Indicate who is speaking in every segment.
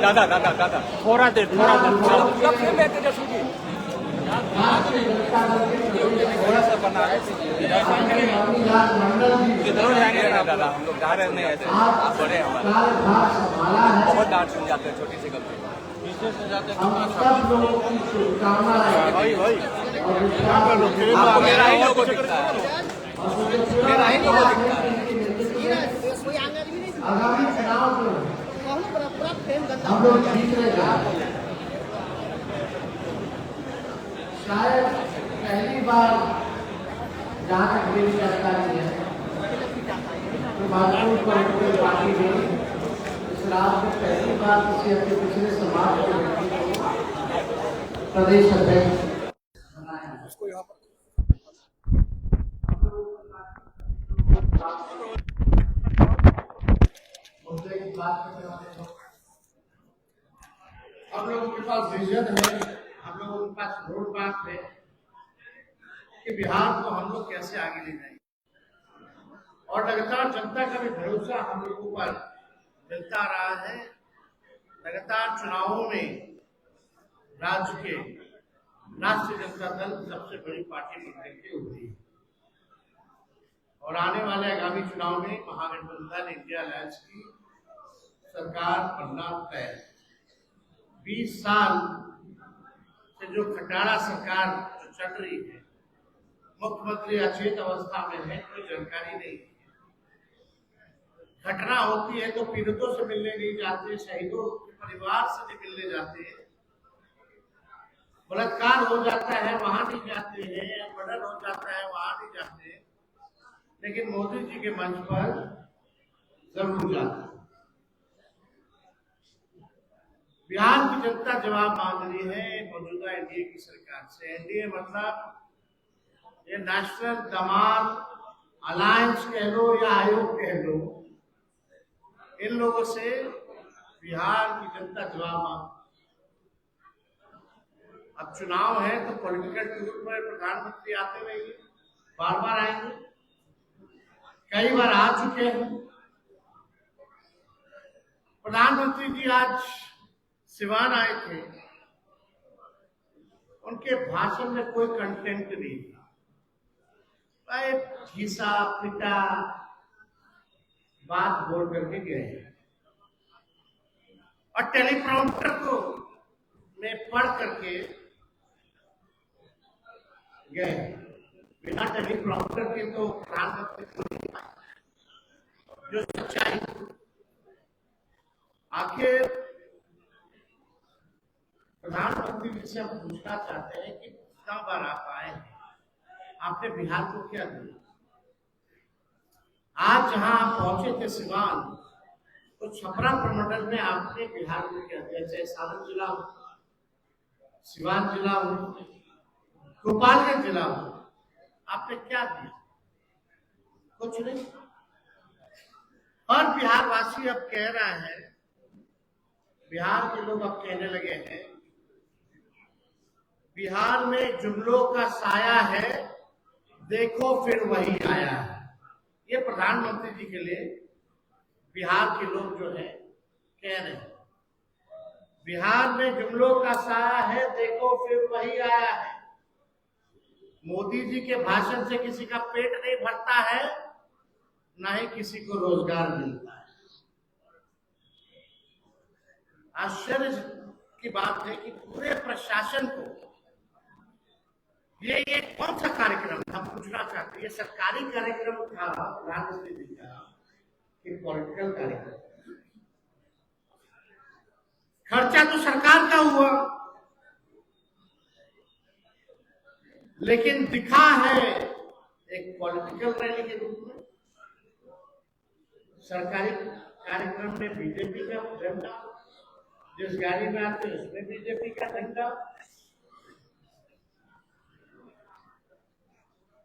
Speaker 1: दादा दादा दादा थोड़ा देर थोड़ा सा बना है किधरों जाएंगे ना दादा, हम लोग जा रहे नहीं ऐसे, आप बड़े हमारे बहुत डांट सुन जाते हैं छोटी सी गलती पीछे से जाते हैं। आपको मेरा ही लोगो दिखता है, मेरा ही लोगो दिखता है।
Speaker 2: आगामी चुनाव में हम लोग जीत रहे हैं। शायद पहली बार जहाँ तक मेरी जानकारी है तो भाजपा पॉलिटिकल पार्टी ने इस रात में पहली बार किसी अपने पिछले समाज के व्यक्ति को प्रदेश अध्यक्ष बनाया। मुद्दे की बात करने वाले लोग, हम लोगों के पास विजन है, हम लोगों के पास रोड मैप है कि बिहार को हम लोग कैसे आगे ले जाएंगे, और लगातार जनता का भी भरोसा हम लोगों पर मिलता रहा है। लगातार चुनावों में राज्य के राष्ट्रीय जनता दल सबसे बड़ी पार्टी बनने की उभरी है, और आने वाले आगामी चुनाव में महागठबंधन इंडिया अलायंस की सरकार बनना तय है। 20 साल से जो खटारा सरकार जो चल रही है, मुख्यमंत्री अचेत अवस्था में है, कोई जानकारी नहीं है। घटना होती है तो पीड़ितों से मिलने नहीं जाते, शहीदों के परिवार से नहीं मिलने जाते, बलात्कार हो जाता है वहां नहीं जाते हैं, मर्डर हो जाता है वहां नहीं जाते, लेकिन मोदी जी के मंच पर जरूर जाते। बिहार की जनता जवाब मांग रही है मौजूदा एनडीए की सरकार से। एनडीए मतलब ये नेशनल दमार अलायंस कह लो या आयोग कह लो, इन लोगों से बिहार की जनता जवाब मांग। अब चुनाव है तो पॉलिटिकल टूर पर प्रधानमंत्री आते रहेंगे, बार बार आएंगे, कई बार आ चुके हैं। प्रधानमंत्री जी आज सिवान आए थे, उनके भाषण में कोई कंटेंट नहीं था, घिसा पिटा बात बोल करके गए, और टेलीप्रॉम्प्टर को में पढ़ करके गए। बिना टेलीप्रॉम्प्टर के तो प्रधानमंत्री को नहीं पाए जो सच्चाई। आखिर प्रधानमंत्री जी से हम पूछना चाहते हैं कि कितना बार आप आए हैं, आपने बिहार को क्या दिया? आज जहां आप पहुंचे थे सिवान, तो छपरा प्रमंडल में आपने बिहार को क्या दिया? चाहे सारण जिला हो, सिवान जिला हो, गोपालगंज जिला हो, आपने क्या दिया? कुछ नहीं। और बिहार वासी अब कह रहा है, बिहार के लोग अब कहने लगे हैं, बिहार में जुमलों का साया है, देखो फिर वही आया है। ये प्रधानमंत्री जी के लिए बिहार के लोग जो है कह रहे हैं, बिहार में जुमलों का साया है, देखो फिर वही आया है। मोदी जी के भाषण से किसी का पेट नहीं भरता है, ना ही किसी को रोजगार मिलता है। आश्चर्य की बात है कि पूरे प्रशासन को ये कौन सा कार्यक्रम हम पूछना चाहते हैं, ये सरकारी कार्यक्रम था प्रधानमंत्री जी का कि पॉलिटिकल कार्यक्रम? खर्चा तो सरकार का हुआ, लेकिन दिखा है एक पॉलिटिकल रैली के रूप में। सरकारी कार्यक्रम में बीजेपी का झंडा, जिस गाड़ी में आते उसमें बीजेपी का झंडा,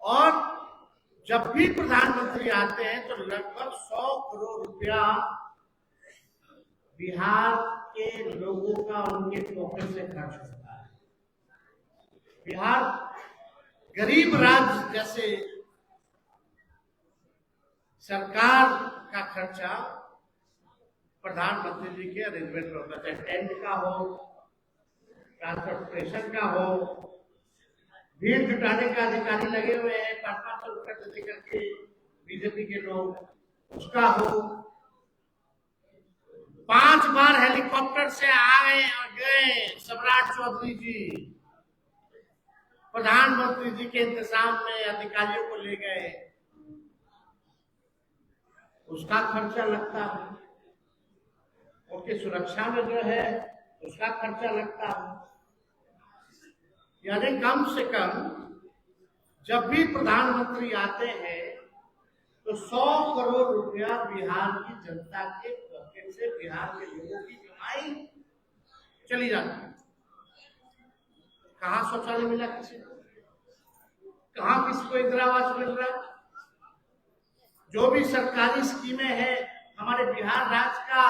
Speaker 2: और जब भी प्रधानमंत्री आते हैं तो लगभग 100 करोड़ रुपया बिहार के लोगों का उनके पॉकेट से खर्च होता है। बिहार गरीब राज्य जैसे सरकार का खर्चा प्रधानमंत्री जी के अरेंजमेंट में होता है, चाहे टेंट का हो, ट्रांसपोर्टेशन का हो, भीड़ जुटाने का अधिकारी लगे हुए हैं 500 रुपए दे करके बीजेपी के लोग, उसका हो। 5 बार हेलीकॉप्टर से आए और गए सम्राट चौधरी जी, प्रधानमंत्री जी के इंतजाम में अधिकारियों को ले गए, उसका खर्चा लगता है, उनकी सुरक्षा में जो है उसका खर्चा लगता है। यानी कम से कम जब भी प्रधानमंत्री आते हैं तो 100 करोड़ रुपया बिहार की जनता के पॉकेट से, बिहार के लोगों की कमाई चली जाती है। कहाँ शौचालय मिला किसी को, कहाँ किसी को इंदिरा आवास मिल रहा है? जो भी सरकारी स्कीमें हैं, हमारे बिहार राज्य का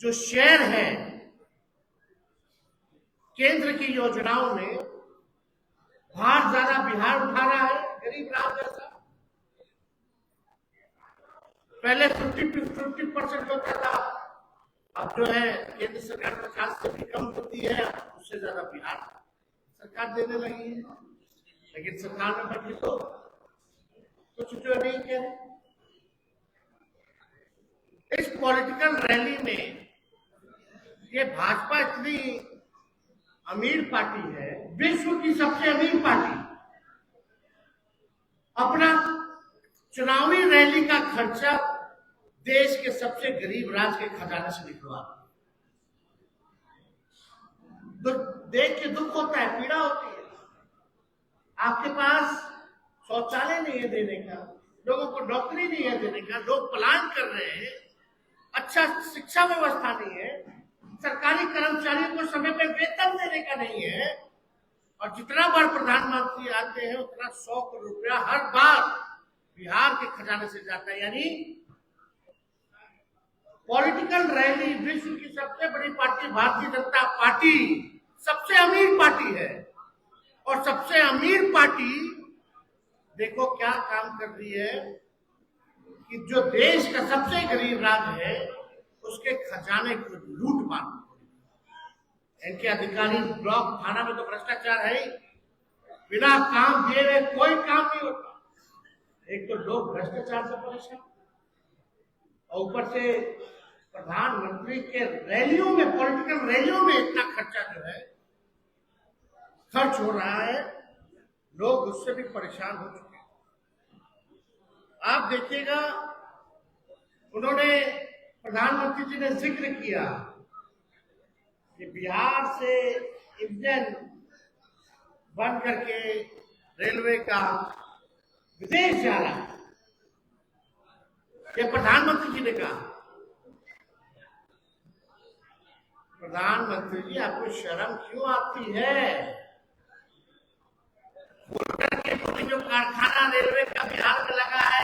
Speaker 2: जो शेयर है केंद्र की योजनाओं में, भार ज्यादा बिहार उठा रहा है, गरीब राज्य जैसा। पहले 50% होता था, अब जो है केंद्र सरकार 50 से भी कम होती है, उससे ज्यादा बिहार सरकार देने लगी है। लेकिन सरकार में बैठी तो कुछ जो नहीं कह रहे। इस पॉलिटिकल रैली में ये भाजपा इतनी अमीर पार्टी है, विश्व की सबसे अमीर पार्टी, अपना चुनावी रैली का खर्चा देश के सबसे गरीब राज्य के खजाने से निकलवा। देख के दुख होता है, पीड़ा होती है। आपके पास शौचालय नहीं है देने का, लोगों को नौकरी नहीं है देने का, लोग पलायन कर रहे हैं, अच्छा शिक्षा व्यवस्था नहीं है, सरकारी कर्मचारियों को समय पे वेतन देने का नहीं है, और जितना बार प्रधानमंत्री आते हैं उतना 100 करोड़ रुपया हर बार बिहार के खजाने से जाता है। यानी पॉलिटिकल रैली, विश्व की सबसे बड़ी पार्टी भारतीय जनता पार्टी सबसे अमीर पार्टी है, और सबसे अमीर पार्टी देखो क्या काम कर रही है कि जो देश का सबसे गरीब राज्य है उसके खजाने को लूट मार। इनके अधिकारी ब्लॉक थाना में तो भ्रष्टाचार है ही, बिना काम दिए हुए कोई काम नहीं होता। एक तो लोग भ्रष्टाचार से परेशान, और ऊपर से प्रधानमंत्री के रैलियों में, पॉलिटिकल रैलियों में इतना खर्चा जो है खर्च हो रहा है, लोग उससे भी परेशान हो चुके हैं। आप देखिएगा, उन्होंने, प्रधानमंत्री जी ने जिक्र किया कि बिहार से इंजन बन करके रेलवे का विदेश जा रहा है, ये प्रधानमंत्री जी ने कहा। प्रधानमंत्री जी, आपको शर्म क्यों आती है? जो कारखाना रेलवे का बिहार में लगा है,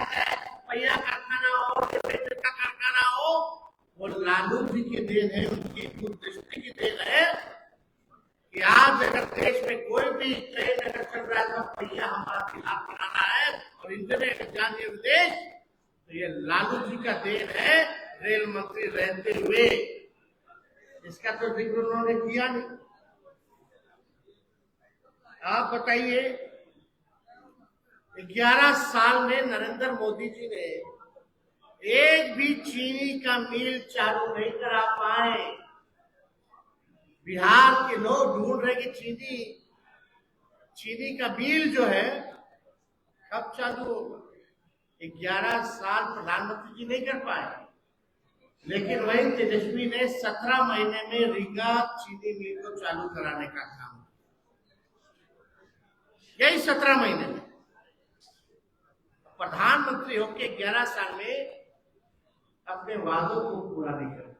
Speaker 2: पहिया कारखाना हो, रेलवे का कारखाना हो, वो लालू जी की देन है, उनकी दूरदृष्टि की देन है कि आज अगर देश में कोई भी ट्रेन अगर चल रहा है तो पहिया हमारा बिहार बनाना है, और इंटरनेट जानिए विदेश, तो ये लालू जी का देन है, रेल मंत्री रहते हुए। इसका तो जिक्र उन्होंने किया नहीं। आप बताइए, 11 साल में नरेंद्र मोदी जी ने एक भी चीनी का मिल चालू नहीं करा पाए। बिहार के लोग ढूंढ रहे कि चीनी का मिल जो है कब चालू होगा। 11 साल प्रधानमंत्री जी नहीं कर पाए, लेकिन वही तेजस्वी ने 17 महीने में रीगा चीनी मिल को चालू कराने का काम, यही 17 महीने में। प्रधानमंत्री होके 11 साल में अपने वादों को पूरा नहीं कर।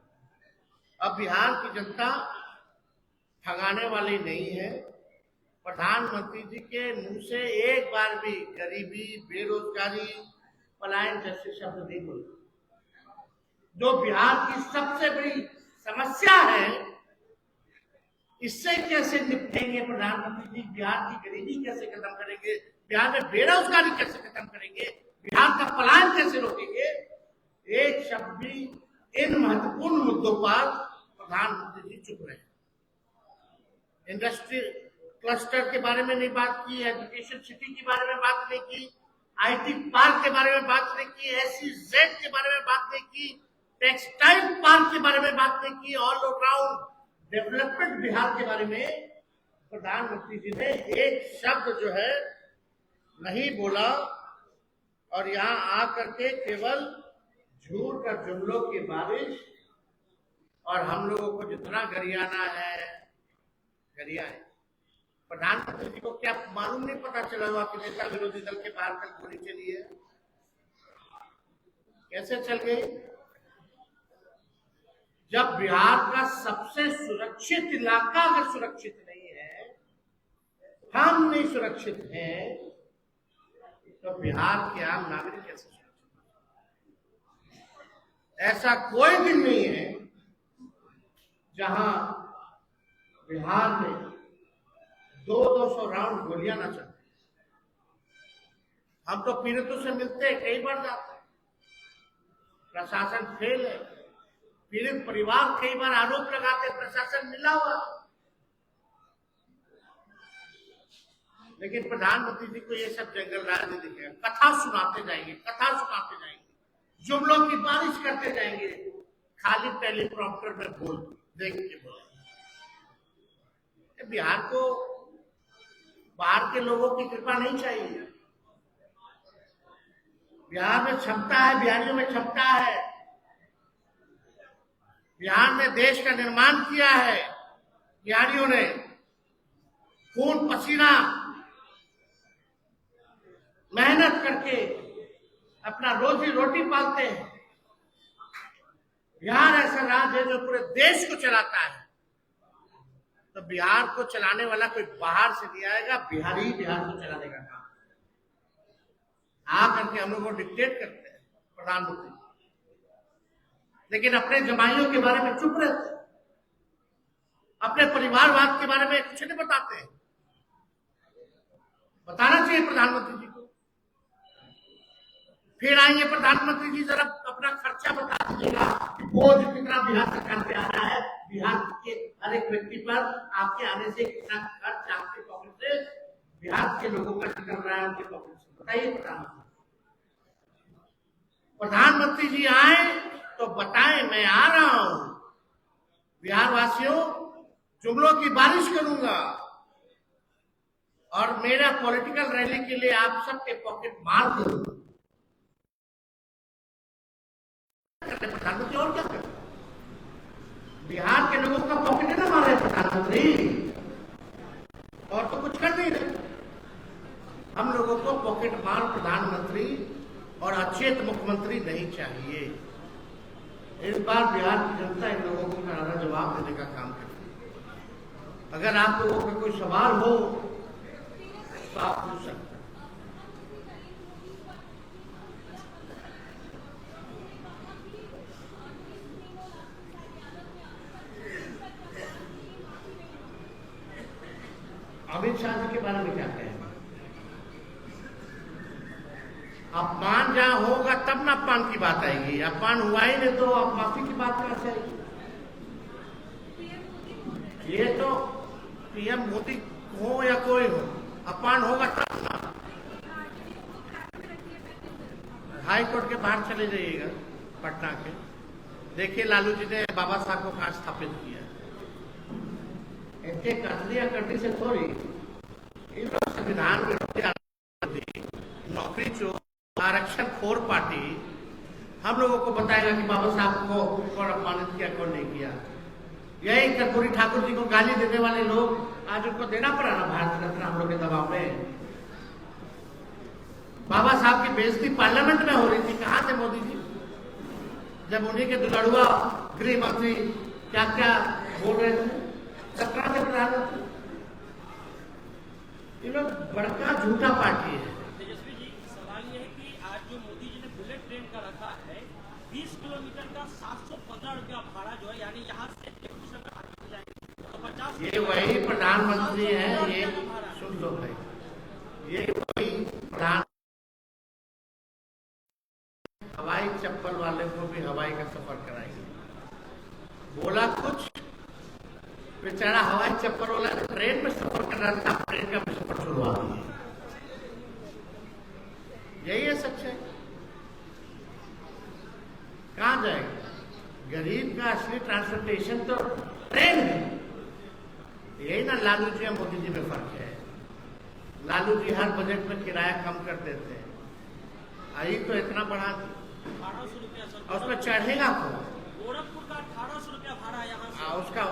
Speaker 2: अब बिहार की जनता ठगाने वाली नहीं है। प्रधानमंत्री जी के मुंह से एक बार भी गरीबी, बेरोजगारी, पलायन जैसे शब्द नहीं बोले। जो बिहार की सबसे बड़ी समस्या है, इससे कैसे निपटेंगे प्रधानमंत्री जी? बिहार की गरीबी कैसे खत्म करेंगे? बिहार में बेरोजगारी कैसे खत्म करेंगे? बिहार का पलायन कैसे रोकेंगे? एक शब्द भी इन महत्वपूर्ण मुद्दों पर प्रधानमंत्री जी चुप रहे। इंडस्ट्री क्लस्टर के बारे में नहीं बात की, एजुकेशन सिटी के बारे में बात नहीं की, आईटी पार्क के बारे में बात नहीं की, SEZ के बारे में बात नहीं की, टेक्सटाइल पार्क के बारे में बात नहीं की, ऑल अराउंड डेवलपमेंट बिहार के बारे में प्रधानमंत्री जी ने एक शब्द जो है नहीं बोला। और यहाँ आकर के केवल झूठ और जुमलों की बारिश, और हम लोगों को जितना गरियाना है गरिया है। प्रधानमंत्री जी को क्या मालूम नहीं पता चला हुआ कि नेता विरोधी दल के बाहर कल गोली चली है? कैसे चल गई? जब बिहार का सबसे सुरक्षित इलाका अगर सुरक्षित नहीं है, हम नहीं सुरक्षित हैं, तो बिहार के आम नागरिक कैसे सुरक्षित? ऐसा कोई दिन नहीं है जहां बिहार में 200 राउंड गोलियां ना चलती। हम तो पीड़ितों से मिलते हैं, कई बार जाते हैं, प्रशासन फेल है। पीड़ित परिवार कई बार आरोप लगाते प्रशासन मिला हुआ, लेकिन प्रधानमंत्री जी को ये सब जंगल राज नहीं दिखेगा। कथा सुनाते जाएंगे, कथा सुनाते जाएंगे, जुमलों की बारिश करते जाएंगे, खाली टेलीप्रॉम्प्टर में बोल देख के बोलेंगे। बिहार को बाहर के लोगों की कृपा नहीं चाहिए। बिहार में क्षमता है, बिहारियों में क्षमता है। बिहार ने देश का निर्माण किया है, बिहारियों ने खून पसीना मेहनत करके अपना रोजी रोटी पालते हैं। बिहार ऐसा राज्य है जो पूरे देश को चलाता है। तो बिहार को चलाने वाला कोई बाहर से नहीं आएगा, बिहारी बिहार को चलाने का काम आ करके हम लोग को डिक्टेट करते हैं प्रधानमंत्री, लेकिन अपने जमाइयों के बारे में चुप रहते हैं, अपने परिवारवाद के बारे में कुछ नहीं बताते हैं। बताना चाहिए प्रधानमंत्री जी को। फिर आएंगे प्रधानमंत्री जी, जरा अपना खर्चा बता दीजिएगा, बोझ कितना बिहार सरकार पे आ रहा है, बिहार के हर एक व्यक्ति पर आपके आने से कितना खर्च आपके पॉकेट से बिहार के लोगों का निकल रहा है, उनके पॉकेट से बताइए प्रधानमंत्री। प्रधानमंत्री जी आए तो बताएं, मैं आ रहा हूं, बिहार वासियों जुमलों की बारिश करूंगा और मेरा पॉलिटिकल रैली के लिए आप सबके पॉकेट मार दूंगा। प्रधानमंत्री और क्या करें? बिहार के लोगों का पॉकेट ना मारे प्रधानमंत्री, और तो कुछ कर नहीं रहे। हम लोगों को पॉकेट मार प्रधानमंत्री और अचेत मुख्यमंत्री नहीं चाहिए। इस बार बिहार की जनता इन लोगों को करारा जवाब देने का काम करती है। अगर आप लोगों का कोई सवाल हो तो आप पूछ सकते हैं। अमित शाह जी के बारे में क्या कहें? अपमान जहां होगा तब ना अपमान की बात आएगी। अपमान हुआ ही नहीं तो अब माफी की बात कहां से आएगी? ये तो पीएम मोदी हो या कोई हो, अपमान होगा तब ना। हाई कोर्ट के बाहर चले जाइएगा पटना के, देखिए लालू जी ने बाबा साहब को कहां स्थापित किया। इनके कथलिया करने से थोड़ी इन संविधान में नौकरी चोर आरक्षण खोर पार्टी हम लोगों को बताएगा कि बाबा साहब को कौन अपमानित किया कौन नहीं किया। यही कर्पूरी ठाकुर जी को गाली देने वाले लोग आज उनको देना पड़ा ना भारत रत्न हम लोग के दबाव में। बाबा साहब की बेइज्जती पार्लियामेंट में हो रही थी, कहां थे मोदी जी जब उन्हीं के दुलड़ुआ गृह मंत्री क्या क्या बोल रहे थे? सत्रह से प्रधानमंत्री। ये लोग बड़का झूठा पार्टी है।
Speaker 3: तेजस्वी जी, सवाल ये है कि आज जो मोदी जी ने बुलेट ट्रेन का रखा है 20 किलोमीटर का 715 रुपया भाड़ा जो है, यानी यहाँ से तो 50।
Speaker 2: ये वही प्रधानमंत्री है, ये सुन लो भाई, ये वही प्रधान हवाई चप्पल वाले को भी हवाई हवाई का सफर कराएंगे। बोला कुछ, बेचारा हवाई चप्पल वाला ट्रेन में सफर कर रहा था, ट्रेन का भी सफर छुड़वा दिया। यही है सच्चाई। कहां जाएगा? गरीब का असली ट्रांसपोर्टेशन तो ट्रेन है। यही ना लालू जी और मोदी जी में फर्क है। लालू जी हर बजट में किराया कम कर देते हैं, आई तो इतना बढ़ा दी
Speaker 3: 1800 रुपया सर।
Speaker 2: और उसमें चढ़ेगा कौन?
Speaker 3: गोरखपुर का 1800 रुपया भाड़ा है यहाँ से।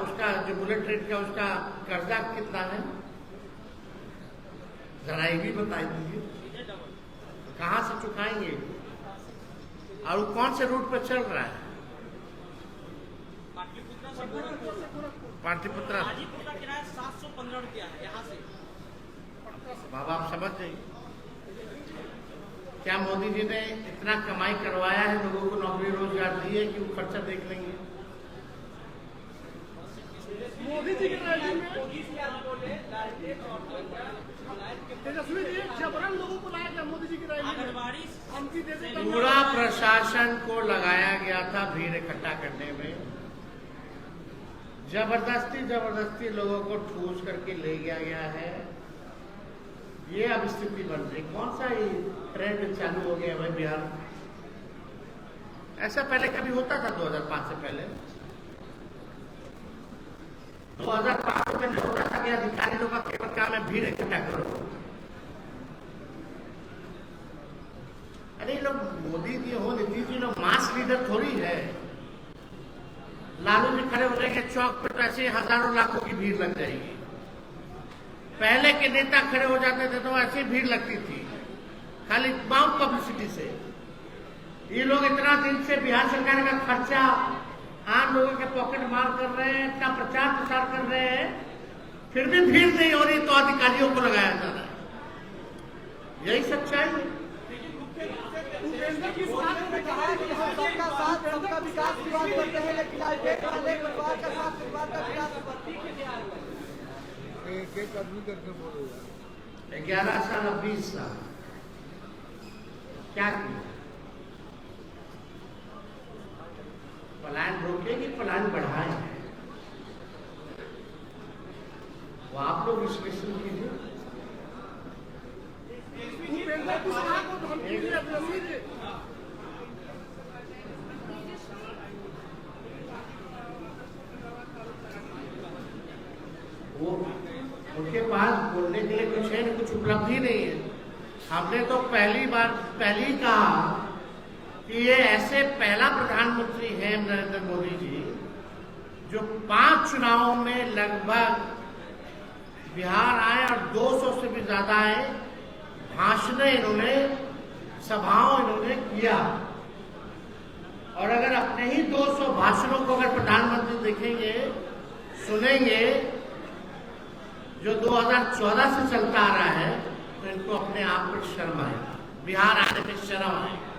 Speaker 2: उसका जो बुलेट ट्रेन का उसका कर्जा कितना है, जरा ये भी बता दीजिए।
Speaker 3: सीधे डबल।
Speaker 2: कहां से चुकाएंगे? और वो कौन से रूट पर चल रहा है?
Speaker 3: पाटलिपुत्रा से गोरखपुर।
Speaker 2: पाटलिपुत्रा।
Speaker 3: हाजीपुर का किराया 715 रुपया है यहाँ से।
Speaker 2: बाबा आप समझ जाइए, क्या मोदी जी ने इतना कमाई करवाया है, लोगों को नौकरी रोजगार दी है कि वो खर्चा देख लेंगे?
Speaker 4: मोदी जी के रैली में तेजस्वी जी जबरन लोगों को लाया गया। मोदी जी की रैली में
Speaker 3: आंगनबाड़ी
Speaker 4: हमकी दे दे
Speaker 2: पूरा प्रशासन को लगाया गया था भीड़ इकट्ठा करने में। जबरदस्ती लोगों को ठूस करके ले गया है। ये अब स्थिति बन रही। कौन सा ये ट्रेंड चालू हो गया भाई बिहार में? ऐसा पहले कभी होता था 2005 से पहले? 2005 से पहले होता था कि अधिकारी लोग का केवल काम है भीड़ इकट्ठा करो। अरे लोग मोदी जी हो, नीतीश जी लोग मास लीडर थोड़ी है। लालू जी खड़े हो जाएंगे चौक पर तो ऐसे हजारों लाखों की भीड़ लग जाएगी। पहले के नेता खड़े हो जाते थे तो ऐसी भीड़ लगती थी, खाली माउथ पब्लिसिटी से। ये लोग इतना दिन से बिहार सरकार का खर्चा आम लोगों के पॉकेट मार कर रहे हैं, इतना प्रचार प्रसार कर रहे हैं, फिर भी भीड़ नहीं हो रही तो अधिकारियों को लगाया जा रहा है। यही सच्चाई है।
Speaker 4: उपेंद्र की बात में कहा है कि हम सबका साथ सबका विकास की बात करते हैं, लेकिन आज एक परिवार का साथ परिवार का विकास
Speaker 5: एक आदमी करके बोलो यार।
Speaker 2: 11 साल और 20 साल क्या किया? पलायन रोके कि पलायन बढ़ाए? वो आप लोग विश्लेषण कीजिए।
Speaker 4: उपेंद्र कुशवाहा को धमकी दी तेजस्वी जी।
Speaker 2: वो उनके पास बोलने के लिए कुछ है, कुछ उपलब्धि नहीं है। हमने तो पहली कहा कि ये ऐसे पहला प्रधानमंत्री है नरेंद्र मोदी जी जो 5 चुनावों में लगभग बिहार आए और 200 से भी ज्यादा आए, भाषण इन्होंने, सभाओं इन्होंने किया। और अगर अपने ही 200 भाषणों को अगर प्रधानमंत्री देखेंगे, सुनेंगे, जो 2014 से चलता आ रहा है, तो इनको अपने आप पर शर्म आएगा, बिहार आने में शर्म आएगा।